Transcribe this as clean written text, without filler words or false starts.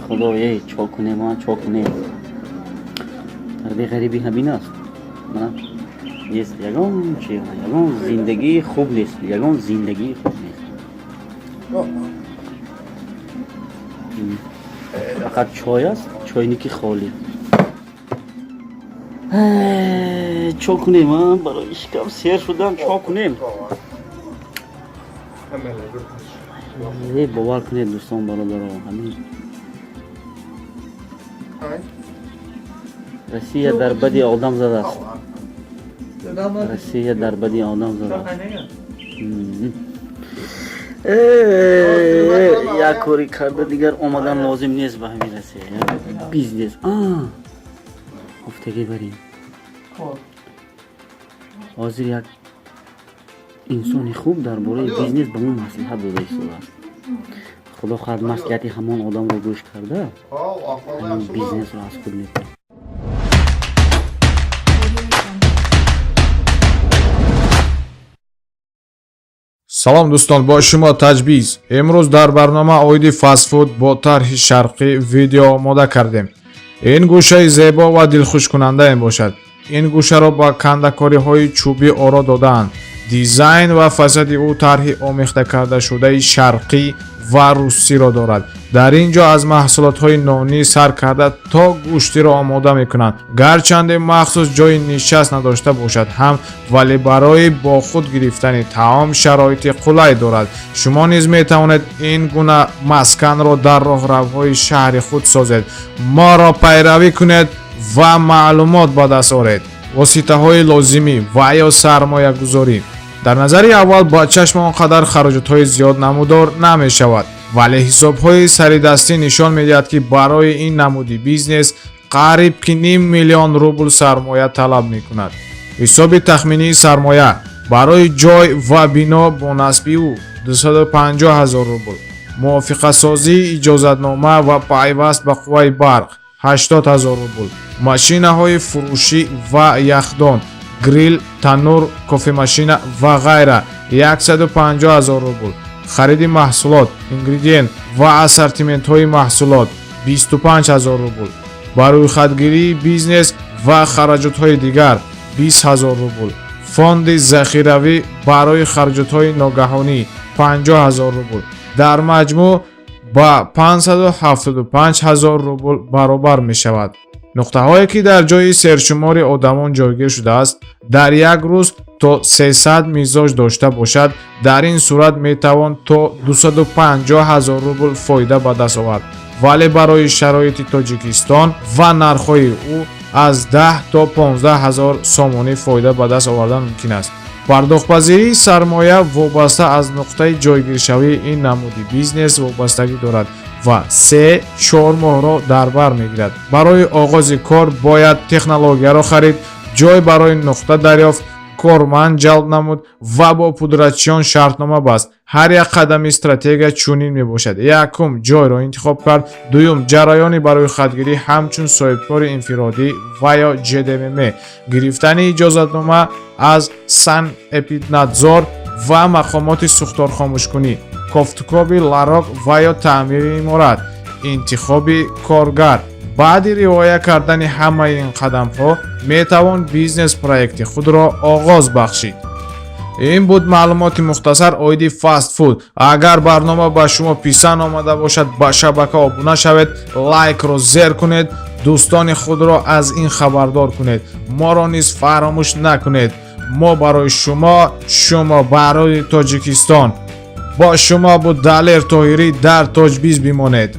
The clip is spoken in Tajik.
خدای چاکنه ما چاکنه تربیه غریبی همین است. من یگان چی یگان زندگی خوب نیست، یگان زندگی خوب نیست. فقط چای است، چاینکی خالی. چا کنیم من برای اشکم سیر شدم، چا کنیم؟ باور کنید دوستان برادران، همین روسیه در بدی آدم زده است. روسیه در بدی آدم زده است. یک کاری کرده دیگر آمدن لازم نیست به همین روسیه. بیزنس هفتگی بریم. حاضر یک انسانی خوب در باره بیزنس به من مصلحت داده است. خدا خواهد مسئولیت همان آدم رو گوش کرده همین بیزنس رو از خود میکنه. салом дӯстон, бо шумо таҷбиз. имрӯз дар барнома оиди фастфуд бо тарҳи шарқӣ видео омода кардем. ин гӯшаи зебо ва дилхушкунанда мебошад. ин гӯшаро ба кандакориҳои чӯбӣ оро додаанд. дизайн ва фасади ӯ тарҳи омехтакардашудаи шарқӣ ва русиро дорад. дар ин ҷо аз маҳсулотҳои нонӣ сар карда то гӯштиро омода мекунанд. гарчанде махсус ҷои нишаст надошта бошад ҳам, вале барои бо худ гирифтани таом шароити қулай дорад. шумо низ метавонед ин гуна масканро дар роҳравҳои шаҳри худ созед. моро пайравӣ кунед ва маълумот ба даст оред. воситаҳои лозимӣ ва ё сармоягузорӣ. дар назари аввал ба чашм он қадар хароҷотҳои зиёд намудор намешавад, вале ҳисобҳои саридастӣ нишон медиҳад ки барои ин намуди бизнес қариб ки ним миллион рубл сармоя талаб мекунад. ҳисоби тахминии сармоя барои ҷой ва бино бо насби ӯ 250 000 рубл, мувофиқасозии иҷозатнома ва пайваст ба қувваи барқ 80 000 рубл, машинаҳои фурӯшӣ ва яхдон, грил, танур, кофемашина ва ғайра 150 000 рубл, хариди маҳсулот, ингредиент ва ассортиментҳои маҳсулот 25 000 рубл, ба рӯйхатгирии бизнес ва хараҷотҳои дигар 20 000 рубл, фонди захиравӣ барои хараҷотҳои ногаҳонӣ 50 000 рубл, дар маҷмӯъ ба 575 000 рубл баробар мешавад. нуқтаҳое ки дар ҷои сершумори одамон ҷойгир шудааст дар як рӯз то 300 мизоҷ дошта бошад. дар ин сурат метавон то 250 000 рубл фоида ба даст овард, вале барои шароити тоҷикистон ва нархҳои ӯ аз 10 то 15 000 сомонӣ фоида ба даст овардан мумкин аст. пардохтпазирии сармоя вобаста аз нуқтаи ҷойгиршавии ин намуди бизнес вобастагӣ дорад ва 3-4 моҳро дар бар мегирад. барои оғози кор бояд технологияро харид, ҷой барои нуқта дарёфт, корманд ҷалб намуд ва бо пудратчиён шартнома баст. ҳар як қадами стратегия чунин мебошад. якум ҷойро интихоб кард, дуюм ҷараёни барои хатгирӣ ҳамчун соҳибкори инфиродӣ ва ё ҷдмм, гирифтани иҷозатнома аз санэпиднадзор ва мақомоти сӯхторхомӯшкунӣ, кофтукови ларок ва ё таъмири иморат, интихоби коргар. баъди риоя кардани ҳамаи ин қадамҳо метавон бизнес проекти худро оғоз бахшид. ин буд маълумоти мухтасар оиди фастфуд. агар барнома ба шумо писанд омада бошад, ба шабака обуна шавед, лайкро зер кунед, дӯстони худро аз ин хабардор кунед. моро низ фаромӯш накунед. мо барои шумо, шумо барои Тоҷикистон. бо шумо буд Далер Тоҳирӣ. дар Тоҷбиз бимонед.